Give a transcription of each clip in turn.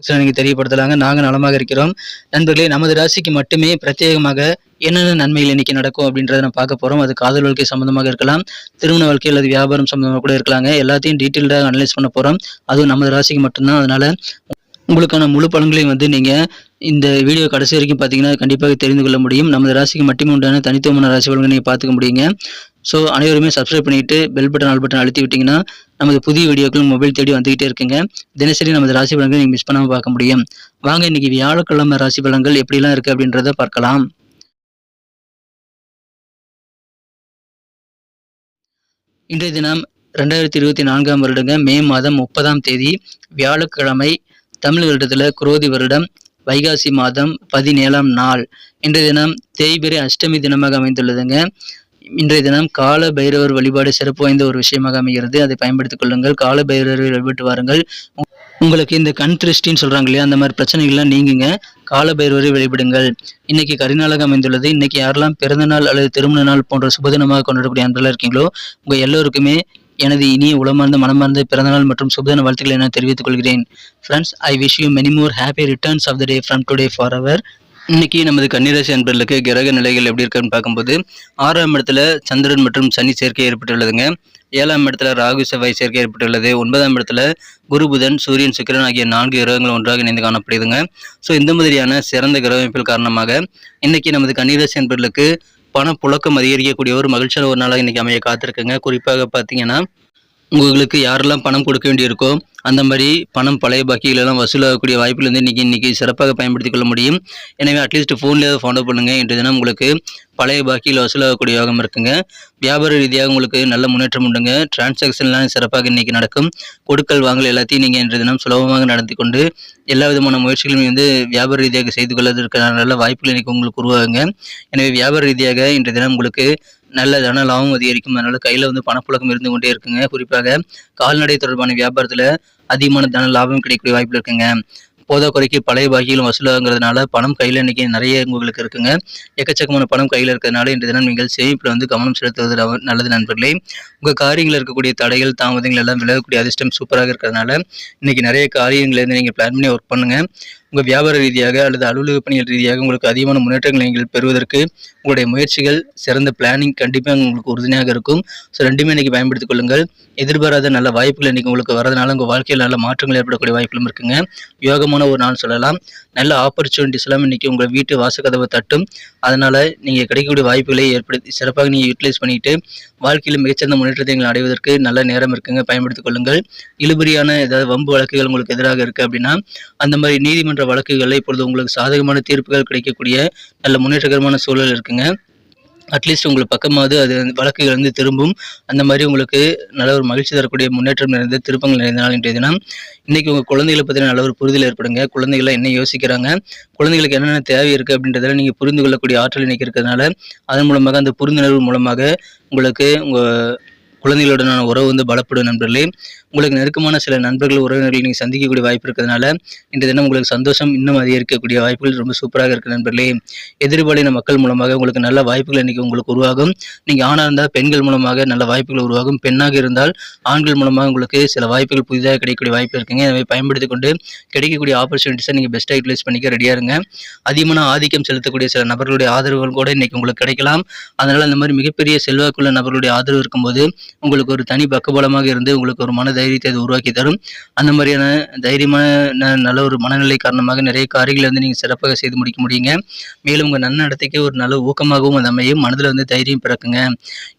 நீங்க தெரியப்படுத்தலாங்க. நாங்க நலமாக இருக்கிறோம். நண்பர்களே, நமது ராசிக்கு மட்டுமே பிரத்யேகமாக என்னென்ன நன்மைகள் இன்னைக்கு நடக்கும் அப்படின்றத நம்ம பார்க்க போறோம். அது காதல் வாழ்க்கை சம்பந்தமாக இருக்கலாம், திருமண வாழ்க்கை அல்லது வியாபாரம் சம்பந்தமா கூட இருக்கலாங்க. எல்லாத்தையும் டீட்டெயில்டா அனலைஸ் பண்ண போறோம். அதுவும் நமது ராசிக்கு மட்டும்தான். அதனால உங்களுக்கான முழு பலன்களையும் நீங்க இந்த வீடியோ கடைசி வரைக்கும் பார்த்தீங்கன்னா கண்டிப்பாக தெரிந்து கொள்ள முடியும். நமது ராசிக்கு மட்டுமே உண்டான தனித்துவமான ராசி பலன்களை நீங்க பார்த்துக்க முடியுங்க. ஸோ அனைவருமே சப்ஸ்கிரைப் பண்ணிட்டு பெல் பட்டன் ஆல் பட்டன் அழுத்தி விட்டீங்கன்னா நமது புதிய வீடியோக்கள் மொபைல் தேடி வந்துகிட்டே இருக்குங்க. தினசரி நமது ராசி பலன்களை நீங்க மிஸ் பண்ணாம பார்க்க முடியும். வாங்க இன்னைக்கு வியாழக்கிழமை ராசி பலன்கள் எப்படிலாம் இருக்கு அப்படின்றத பார்க்கலாம். இன்றைய தினம் 2024 வருடங்க மே மாதம் 30ஆம் தேதி வியாழக்கிழமை, தமிழ் வருடத்துல குரோதி வருடம் வைகாசி மாதம் 17ஆம் நாள். இன்றைய தினம் தேய்பிறை அஷ்டமி தினமாக அமைந்துள்ளதுங்க. இன்றைய தினம் கால பைரவர் வழிபாடு சிறப்பு வாய்ந்த ஒரு விஷயமாக அமைகிறது. அதை பயன்படுத்திக் கொள்ளுங்கள். கால பைரவரை வழிபட்டு வாருங்கள். உங்களுக்கு இந்த கண் திருஷ்டின்னு சொல்றாங்க இல்லையா, அந்த மாதிரி பிரச்சனைகள்லாம் நீங்குங்க. கால பைரவரை வழிபடுங்கள். இன்னைக்கு கரிநாளாக அமைந்துள்ளது. இன்னைக்கு யாரெல்லாம் பிறந்த நாள் அல்லது திருமண நாள் போன்ற சுபதினமாக கொண்டாடக்கூடிய அன்பர்களாக இருக்கீங்களோ உங்க எல்லோருக்குமே எனது இனிய உளமார்ந்த மனமார்ந்த பிறந்தநாள் மற்றும் சுபதின வாழ்த்துக்களை நான் தெரிவித்துக் கொள்கிறேன். Friends, I wish you many more happy returns of the day from today forever. இன்னைக்கு நமது கன்னிராசி அன்பர்களுக்கு கிரக நிலைகள் எப்படி இருக்குன்னு பார்க்கும்போது 6ஆம் இடத்துல சந்திரன் மற்றும் சனி சேர்க்கை ஏற்பட்டுள்ளதுங்க. 7ஆம் இடத்துல ராகு செவ்வாய் சேர்க்கை ஏற்பட்டுள்ளது. 9ஆம் இடத்துல குரு புதன் சூரியன் சுக்கிரன் ஆகிய 4 கிரகங்கள் ஒன்றாக இணைந்து காணப்படுதுங்க. ஸோ இந்த மாதிரியான சிறந்த கிரக அமைப்பில் காரணமாக இன்னைக்கு நமது கன்னிராசி அன்பர்களுக்கு பணப்புழக்கம் அதிகரிக்கக்கூடிய ஒரு மகிழ்ச்சியான ஒரு நாளாக இன்னைக்கு அமைய காத்திருக்குங்க. குறிப்பாக பார்த்தீங்கன்னா உங்களுக்கு யாரெல்லாம் பணம் கொடுக்க வேண்டியிருக்கோ அந்த மாதிரி பணம் பழைய பாக்கிகள் எல்லாம் வசூலாகக்கூடிய வாய்ப்புகள் இன்னைக்கு சிறப்பாக பயன்படுத்திக் கொள்ள முடியும். எனவே அட்லீஸ்ட் ஃபோன்லேயே ஃபாலோ பண்ணுங்க. இன்றைய தினம் உங்களுக்கு பழைய பாக்கியில் வசூலாகக்கூடிய யோகம் இருக்குங்க. வியாபார ரீதியாக உங்களுக்கு நல்ல முன்னேற்றம் உண்டுங்க. டிரான்சாக்ஷன்லாம் சிறப்பாக இன்னைக்கு நடக்கும். கொடுக்கல் வாங்கல் எல்லாத்தையும் நீங்கள் இன்றைய தினம் சுலபமாக நடத்தி கொண்டு எல்லா விதமான முயற்சிகளையும் வியாபார ரீதியாக செய்து கொள்வதற்கான நல்ல வாய்ப்புகள் இன்னைக்கு உங்களுக்கு உருவாகுங்க. எனவே வியாபார ரீதியாக இன்றைய தினம் உங்களுக்கு நல்ல தன லாபம் அதிகரிக்கும். அதனால கையில் பணப்புழக்கம் இருந்து கொண்டே இருக்குங்க. குறிப்பாக கால்நடை தொடர்பான வியாபாரத்தில் அதிகமான தன லாபம் கிடைக்கக்கூடிய வாய்ப்பு இருக்குங்க. போதாக்குறைக்கு பழைய பாக்கிகளும் வசூலாகிறதுனால பணம் கையில் இன்னைக்கு நிறைய உங்களுக்கு இருக்குங்க. எக்கச்சக்கமான பணம் கையில் இருக்கிறதுனால இன்றைய தினம் நீங்கள் சேமிப்பில் கவனம் செலுத்துவது நல்லது நண்பர்களே. உங்கள் காரியங்களில் இருக்கக்கூடிய தடைகள் தாமதங்கள் எல்லாம் விலகக்கூடிய அதிர்ஷ்டம் சூப்பராக இருக்கிறதுனால இன்னைக்கு நிறைய காரியங்களை நீங்கள் பிளான் பண்ணி ஒர்க் பண்ணுங்க. உங்கள் வியாபார ரீதியாக அல்லது அலுவலக பணிகள் ரீதியாக உங்களுக்கு அதிகமான முன்னேற்றங்களை நீங்கள் பெறுவதற்கு உங்களுடைய முயற்சிகள் சிறந்த பிளானிங் கண்டிப்பாக உங்களுக்கு உறுதுணையாக இருக்கும். ஸோ ரெண்டுமே இன்னைக்கு பயன்படுத்திக் கொள்ளுங்கள். எதிர்பாராத நல்ல வாய்ப்புகள் இன்னைக்கு உங்களுக்கு வரதுனால உங்கள் வாழ்க்கையில் நல்ல மாற்றங்கள் ஏற்படக்கூடிய வாய்ப்புகளும் இருக்குங்க. யோகமான ஒரு நாள் சொல்லலாம். நல்ல ஆப்பர்ச்சுனிட்டிஸ் எல்லாம் இன்னைக்கு உங்கள் வீட்டு வாசக்கதவை தட்டும். அதனால நீங்கள் கிடைக்கக்கூடிய வாய்ப்புகளை ஏற்படுத்தி சிறப்பாக நீங்கள் யூட்டிலைஸ் பண்ணிட்டு வாழ்க்கையில் மிகச்சிறந்த முன்னேற்றத்தை நீங்கள் அடைவதற்கு நல்ல நேரம் இருக்குங்க. பயன்படுத்திக் கொள்ளுங்கள். இழுபறியான ஏதாவது வம்பு வழக்குகள் உங்களுக்கு எதிராக இருக்கு அப்படின்னா அந்த மாதிரி நீதிமன்ற வழக்குகளில் இப்பொழுது உங்களுக்கு சாதகமான தீர்ப்புகள் கிடைக்கக்கூடிய நல்ல முன்னேற்றகரமான சூழல் இருக்குங்க. அட்லீஸ்ட் உங்களுக்கு பக்கமாவது அது வழக்குகள் திரும்பும். அந்த மாதிரி உங்களுக்கு நல்ல ஒரு மகிழ்ச்சி தரக்கூடிய முன்னேற்றம் நிறைந்த திருப்பங்கள் நிறைந்த நாள் இன்றைய தினம். இன்னைக்கு உங்கள் குழந்தைகளை பற்றின நல்ல ஒரு புரிதல் ஏற்படுங்க. குழந்தைகளை என்ன யோசிக்கிறாங்க, குழந்தைகளுக்கு என்னென்ன தேவை இருக்குது அப்படின்றத நீங்கள் புரிந்து கொள்ளக்கூடிய ஆற்றல் இன்னைக்கு இருக்கிறதுனால அதன் மூலமாக அந்த புரிந்துணர்வு மூலமாக உங்களுக்கு உங்கள் குழந்தைகளுடனான உறவு பலப்படும் நண்பர்களே. உங்களுக்கு நெருக்கமான சில நண்பர்கள் உறவினர்கள் நீங்கள் சந்திக்கக்கூடிய வாய்ப்பு இருக்கிறதுனால இன்றைய தினம் உங்களுக்கு சந்தோஷம் இன்னும் அதிகரிக்கக்கூடிய வாய்ப்புகள் ரொம்ப சூப்பராக இருக்குது நண்பர்களே. எதிர்பாலின மக்கள் மூலமாக உங்களுக்கு நல்ல வாய்ப்புகள் இன்னைக்கு உங்களுக்கு உருவாகும். நீங்கள் ஆணாக இருந்தால் பெண்கள் மூலமாக நல்ல வாய்ப்புகள் உருவாகும். பெண்ணாக இருந்தால் ஆண்கள் மூலமாக உங்களுக்கு சில வாய்ப்புகள் புதிதாக கிடைக்கக்கூடிய வாய்ப்பு இருக்குங்க. எனவே பயன்படுத்தி கொண்டு கிடைக்கக்கூடிய ஆப்பர்ச்சுனிட்டிஸை நீங்கள் பெஸ்ட்டாக யூட்டிலைஸ் பண்ணிக்க ரெடியாக இருங்க. அதிகமான ஆதிக்கம் செலுத்தக்கூடிய சில நபர்களுடைய ஆதரவுகள் கூட இன்னைக்கு உங்களுக்கு கிடைக்கலாம். அதனால் அந்த மாதிரி மிகப்பெரிய செல்வாக்குள்ள நபர்களுடைய ஆதரவு இருக்கும்போது உங்களுக்கு ஒரு தனி பக்கபலமாக இருந்து உங்களுக்கு ஒரு மன தைரியத்தை அது உருவாக்கி தரும். அந்த மாதிரியான தைரியமான நல்ல ஒரு மனநிலை காரணமாக நிறைய காரியங்களை நீங்கள் சிறப்பாக செய்து முடிக்க முடியுங்க. மேலும் உங்கள் நன்னடத்தைக்கு ஒரு நல்ல ஊக்கமாகவும் அது அமையும். மனதில் தைரியம் பிறக்குங்க.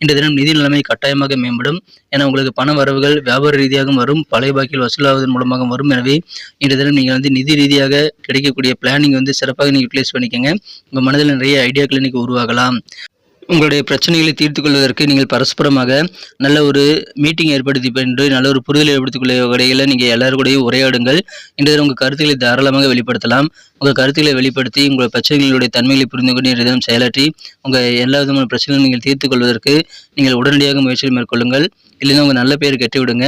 இன்றைய தினம் நிதி நிலைமை கட்டாயமாக மேம்படும். ஏன்னா உங்களுக்கு பண வரவுகள் வியாபார ரீதியாகவும் வரும், பழைய பாக்கியில் வசூலாவதன் மூலமாக வரும். எனவே இன்றைய தினம் நீங்கள் நிதி ரீதியாக கிடைக்கக்கூடிய பிளானிங் சிறப்பாக நீங்கள் யூட்டிலைஸ் பண்ணிக்கோங்க. உங்கள் மனதில் நிறைய ஐடியாக்கள் இன்னைக்கு உருவாகலாம். உங்களுடைய பிரச்சனைகளை தீர்த்து கொள்வதற்கு நீங்கள் பரஸ்பரமாக நல்ல ஒரு மீட்டிங் ஏற்படுத்தி கொண்டு நல்ல ஒரு புரிதல் ஏற்படுத்திக் கொள்ள வகையில் நீங்கள் எல்லாருக்கூடையும் உரையாடுங்கள். இன்றைய உங்கள் கருத்துக்களை தாராளமாக வெளிப்படுத்தலாம். உங்கள் கருத்துக்களை வெளிப்படுத்தி உங்கள் பிரச்சனைகளுடைய தன்மைகளை புரிந்து கொண்டு இன்றைய தினம் செயலாற்றி உங்கள் எல்லா விதமான பிரச்சனைகளும் நீங்கள் தீர்த்து கொள்வதற்கு நீங்கள் உடனடியாக முயற்சிகள் மேற்கொள்ளுங்கள். இல்லைன்னா உங்கள் நல்ல பெயர் கட்டி விடுங்க.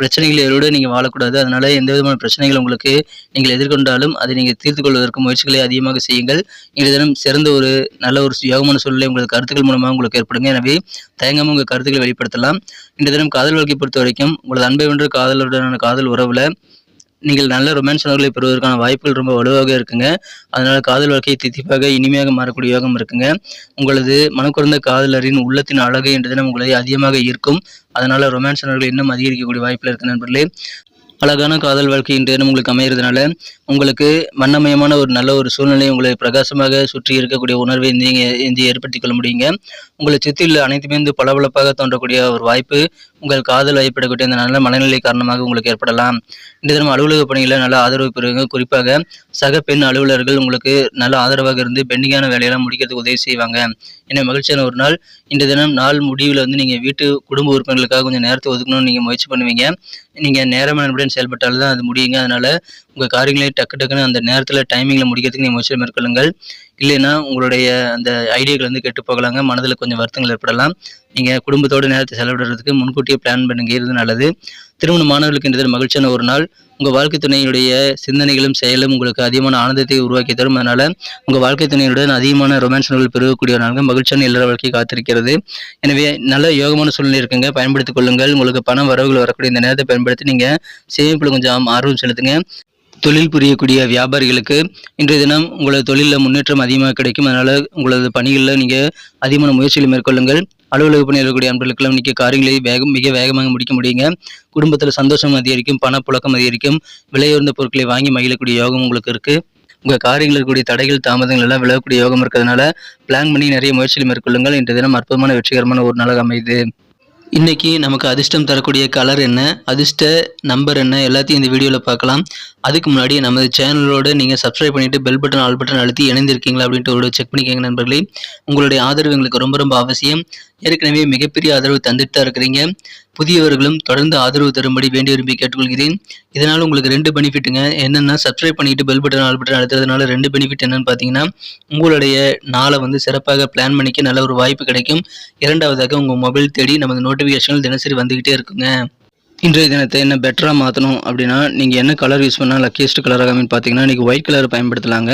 பிரச்சனைகளோடு நீங்கள் வாழக்கூடாது. அதனால எந்த விதமான பிரச்சனைகள் உங்களுக்கு நீங்கள் எதிர்கொண்டாலும் அதை நீங்கள் தீர்த்து கொள்வதற்கு முயற்சிகளை அதிகமாக செய்யுங்கள். இன்றைய தினம் சிறந்த ஒரு நல்ல ஒரு யோகமான சூழ்நிலை உங்களுக்கு கருத்துக்கள் மூலமாக உங்களுக்கு ஏற்படுங்க. எனவே தயங்காமல் உங்கள் கருத்துக்களை வெளிப்படுத்தலாம். இன்றைய தினம் காதல் வாழ்க்கை பொறுத்த வரைக்கும் உங்களது அன்பை வென்ற காதலுடனான காதல் உறவுல நீங்கள் நல்ல ரொமான்ஸ் உணர்வுகளை பெறுவதற்கான வாய்ப்புகள் ரொம்ப வலுவாக இருக்குங்க. அதனால காதல் வாழ்க்கை தித்திப்பாக இனிமையாக மாறக்கூடிய யோகம் இருக்குங்க. உங்களது மனக்குறந்த காதலரின் உள்ளத்தின் அழகு என்ற தினம் உங்களை அதிகமாக ஈர்க்கும். அதனால ரொமான்ஸ் உணர்வுகள் இன்னும் அதிகரிக்கக்கூடிய வாய்ப்புகள் இருக்கு நண்பர்களே. அழகான காதல் வாழ்க்கை இன்றைய தினம் உங்களுக்கு அமைகிறதுனால உங்களுக்கு வண்ணமயமான ஒரு நல்ல ஒரு சூழ்நிலை உங்களை பிரகாசமாக சுற்றி இருக்கக்கூடிய உணர்வை நீங்கள் ஏற்படுத்திக் கொள்ள முடியுங்க. உங்களை சுற்றியுள்ள அனைத்துமே பளபளப்பாக தோன்றக்கூடிய ஒரு வாய்ப்பு உங்கள் காதல் வயப்படக்கூடிய அந்த நல்ல மனநிலை காரணமாக உங்களுக்கு ஏற்படலாம். இன்றைய தினம் அலுவலக பணிகளில் நல்ல ஆதரவு பெறுவீங்க. குறிப்பாக சக பெண் அலுவலர்கள் உங்களுக்கு நல்ல ஆதரவாக இருந்து பெண்டிங்கான வேலையெல்லாம் முடிக்கிறதுக்கு உதவி செய்வாங்க. எனவே மகிழ்ச்சியான ஒரு நாள். இன்றைய தினம் நாள் முடிவில் நீங்கள் வீட்டு குடும்ப உறுப்பினர்களுக்காக கொஞ்சம் நேரத்தை ஒதுக்கணும்னு நீங்கள் முயற்சி பண்ணுவீங்க. நீங்கள் நேரமானபடியாக செயல்பட்டால் தான் அது முடியுங்க. அதனால உங்கள் காரியங்களை டக்குன்னு அந்த நேரத்தில் டைமிங்கில் முடிக்கிறதுக்கு நீங்கள் முயற்சி மேற்கொள்ளுங்கள். இல்லைன்னா உங்களுடைய அந்த ஐடியாக்கள் கெட்டு போகலாங்க. மனதில் கொஞ்சம் வருத்தங்கள் ஏற்படலாம். நீங்கள் குடும்பத்தோடு நேரத்தை செலவிடுறதுக்கு முன்கூட்டியே பிளான் பண்ணுங்க, இது நல்லது. திருமண மாணவர்களுக்கு இன்றைய மகிழ்ச்சியான ஒரு நாள். உங்கள் வாழ்க்கை துணையுடைய சிந்தனைகளும் செயலும் உங்களுக்கு அதிகமான ஆனந்தத்தை உருவாக்கி தரும். அதனால உங்கள் வாழ்க்கை துணையுடன் அதிகமான ரொமான்ஸ் உணர்வுகள் பெறக்கூடிய நாள்கள் மகிழ்ச்சியான இல்லற வாழ்க்கை காத்திருக்கிறது. எனவே நல்ல யோகமான சூழ்நிலை இருக்குங்க, பயன்படுத்திக் கொள்ளுங்கள். உங்களுக்கு பண வரவுகள் வரக்கூடிய இந்த நேரத்தை பயன்படுத்தி நீங்கள் சேமிப்பில் கொஞ்சம் ஆர்வம் செலுத்துங்க. தொழில் புரியக்கூடிய வியாபாரிகளுக்கு இன்றைய தினம் உங்களது தொழிலில் முன்னேற்றம் அதிகமாக கிடைக்கும். அதனால் உங்களது பணிகளில் நீங்கள் அதிகமான முயற்சிகளை மேற்கொள்ளுங்கள். அலுவலக பணியில் இருக்கக்கூடிய நண்பர்களுக்கெல்லாம் இன்றைக்கி காரியங்களை மிக வேகமாக முடிக்க முடியுங்க. குடும்பத்தில் சந்தோஷம் அதிகரிக்கும், பணப்புழக்கம் அதிகரிக்கும். விலையுயர்ந்த பொருட்களை வாங்கி மகிழக்கூடிய யோகம் உங்களுக்கு இருக்குது. உங்கள் காரியங்கள் இருக்கக்கூடிய தடைகள் தாமதங்கள் எல்லாம் விலகக்கூடிய யோகம் இருக்கிறதுனால பிளான் பண்ணி நிறைய முயற்சிகளை மேற்கொள்ளுங்கள். இன்றைய தினம் அற்புதமான வெற்றிகரமான ஒரு நாளாக அமையுது. இன்றைக்கி நமக்கு அதிர்ஷ்டம் தரக்கூடிய கலர் என்ன, அதிர்ஷ்ட நம்பர் என்ன, எல்லாத்தையும் இந்த வீடியோவில் பார்க்கலாம். அதுக்கு முன்னாடி நமது சேனலோடு நீங்கள் சப்ஸ்கிரைப் பண்ணிவிட்டு பெல் பட்டன் ஆல் பட்டன் அழுத்தி இணைந்திருக்கீங்களா அப்படின்ட்டு ஒரு செக் பண்ணிக்கோங்க நண்பர்களே. உங்களுடைய ஆதரவு எங்களுக்கு ரொம்ப ரொம்ப அவசியம். ஏற்கனவே மிகப்பெரிய ஆதரவு தந்துட்டு தான் இருக்கிறீங்க. புதியவர்களும் தொடர்ந்து ஆதரவு தரும்படி வேண்டி விரும்பி கேட்டுக்கொள்கிறேன். இதனால் உங்களுக்கு 2 பெனிஃபிட்டுங்க. என்னென்னா சப்ஸ்கிரைப் பண்ணிவிட்டு பெல் பட்டன் ஆல் பட்டன் அழுத்துறதுனால 2 பெனிஃபிட் என்னென்னு பார்த்தீங்கன்னா, உங்களுடைய நாளை சிறப்பாக பிளான் பண்ணிக்க நல்ல ஒரு வாய்ப்பு கிடைக்கும். இரண்டாவதாக உங்கள் மொபைல் தேடி நமது நோட்டிஃபிகேஷன்கள் தினசரி வந்துக்கிட்டே இருக்குங்க. இன்றைய தினத்தை என்ன பெட்டராக மாற்றணும் அப்படின்னா, நீங்கள் என்ன கலர் யூஸ் பண்ணால் லக்கியஸ்ட் கலராக பார்த்தீங்கன்னா இன்றைக்கி ஒயிட் கலர் பயன்படுத்தலாங்க.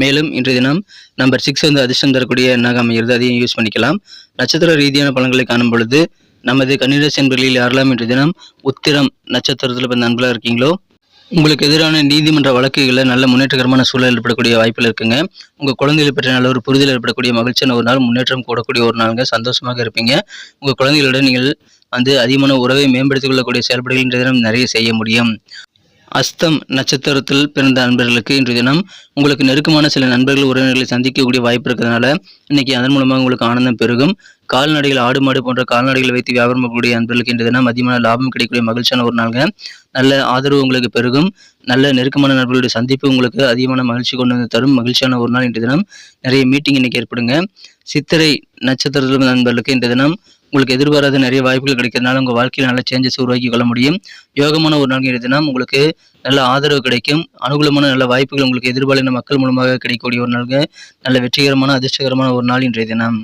மேலும் இன்றைய தினம் நம்பர் 6 அதிர்ஷ்டம் தரக்கூடிய எண்ணாக அமைகிறது, அதையும் யூஸ் பண்ணிக்கலாம். நட்சத்திர ரீதியான பலன்களை காணும் பொழுது நமது கன்னிராசி என்பர்களில் யாரெல்லாம் இன்றைய தினம் உத்திரம் நட்சத்திரத்தில் பிறந்த நண்பர்களாக இருக்கீங்களோ உங்களுக்கு எதிரான நீதிமன்ற வழக்குகளில் நல்ல முன்னேற்றகரமான சூழல் ஏற்படக்கூடிய வாய்ப்பில் இருக்குங்க. உங்கள் குழந்தைகளை பற்றி நல்ல ஒரு புரிதல் ஏற்படக்கூடிய மகிழ்ச்சியான ஒரு நாள், முன்னேற்றம் கூடக்கூடிய ஒரு நாளுங்க. சந்தோஷமாக இருப்பீங்க. உங்கள் குழந்தைகளுடன் நீங்கள் அதிகமான உறவை மேம்படுத்திக் கொள்ளக்கூடிய செயல்பாடுகள் இன்றைய தினம் நிறைய செய்ய முடியும். அஸ்தம் நட்சத்திரத்தில் பிறந்த நண்பர்களுக்கு இன்றைய தினம் உங்களுக்கு நெருக்கமான சில நண்பர்கள் உறவினர்களை சந்திக்கக்கூடிய வாய்ப்பு இருக்கிறதுனால இன்னைக்கு அதன் மூலமாக உங்களுக்கு ஆனந்தம் பெருகும். கால்நடைகள், ஆடு மாடு போன்ற கால்நடைகளை வைத்து வியாபாரம் பண்ணக்கூடிய நண்பர்களுக்கு இன்றைய தினம் அதிகமான லாபம் கிடைக்கக்கூடிய மகிழ்ச்சியான ஒரு நாளுங்க. நல்ல ஆதரவு உங்களுக்கு பெருகும். நல்ல நெருக்கமான நண்பர்களுடைய சந்திப்பு உங்களுக்கு அதிகமான மகிழ்ச்சி கொண்டு வந்து தரும். மகிழ்ச்சியான ஒரு நாள் இன்றைய தினம். நிறைய மீட்டிங் இன்னைக்கு ஏற்படுங்க. சித்திரை நட்சத்திரத்தில் நண்பர்களுக்கு இன்றைய தினம் உங்களுக்கு எதிர்பாராத நிறைய வாய்ப்புகள் கிடைக்கிறதுனால உங்கள் வாழ்க்கையில் நல்ல சேஞ்சஸ் உருவாக்கி கொள்ள முடியும். யோகமான ஒரு நாள் இன்றைய தினம். உங்களுக்கு நல்ல ஆதரவு கிடைக்கும். அனுகூலமான நல்ல வாய்ப்புகள் உங்களுக்கு எதிர்பாலின மக்கள் மூலமாக கிடைக்கக்கூடிய ஒரு நாளுங்க. நல்ல வெற்றிகரமான அதிர்ஷ்டகரமான ஒரு நாள் இன்றைய தினம்.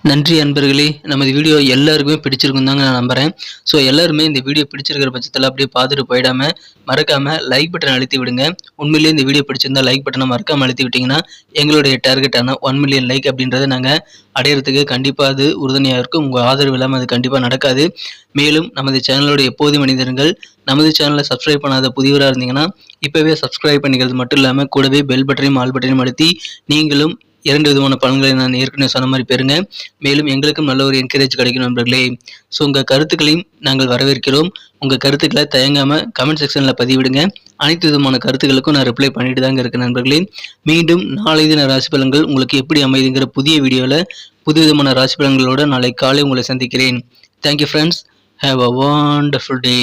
நன்றி அன்பர்களே. நமது வீடியோ எல்லாருக்குமே பிடிச்சிருக்கும் தாங்க நான் நம்புகிறேன். ஸோ எல்லாருமே இந்த வீடியோ பிடிச்சிருக்கிற பட்சத்தில் அப்படியே பார்த்துட்டு போயிடாமல் மறக்காமல் லைக் பட்டன் அழுத்தி விடுங்க. உண்மையிலேயே இந்த வீடியோ பிடிச்சிருந்தா லைக் பட்டனை மறக்காமல் அழுத்தி விட்டிங்கன்னா எங்களுடைய டார்கெட்டான 1 மில்லியன் லைக் அப்படின்றத நாங்கள் அடையிறதுக்கு கண்டிப்பாக அது உறுதுணையாக இருக்கும். உங்கள் ஆதரவு இல்லாமல் அது கண்டிப்பாக நடக்காது. மேலும் நமது சேனலோட எப்போதும் மனிதர்கள் நமது சேனலை சப்ஸ்கிரைப் பண்ணாத புதியவராக இருந்தீங்கன்னா இப்போவே சப்ஸ்கிரைப் பண்ணிக்கிறது மட்டும் இல்லாமல் கூடவே பெல் பட்டனையும் ஆல் பட்டனையும் அழுத்தி நீங்களும் 2 விதமான பலன்களை நான் ஏற்கனவே சொன்ன மாதிரி பெறுங்க. மேலும் எங்களுக்கும் நல்ல ஒரு என்கரேஜ் கிடைக்கும் நண்பர்களே. ஸோ உங்கள் கருத்துக்களையும் நாங்கள் வரவேற்கிறோம். உங்கள் கருத்துக்களை தயங்காமல் கமெண்ட் செக்ஷனில் பதிவிடுங்க. அனைத்து விதமான கருத்துக்களுக்கும் நான் ரிப்ளை பண்ணிட்டு தாங்க இருக்கேன் நண்பர்களே. மீண்டும் நாளை தின ராசி பலன்கள் உங்களுக்கு எப்படி அமைதுங்கிற புதிய வீடியோவில் புது விதமான ராசி பலன்களோடு நாளை காலை உங்களை சந்திக்கிறேன். Thank you friends. Have a wonderful day.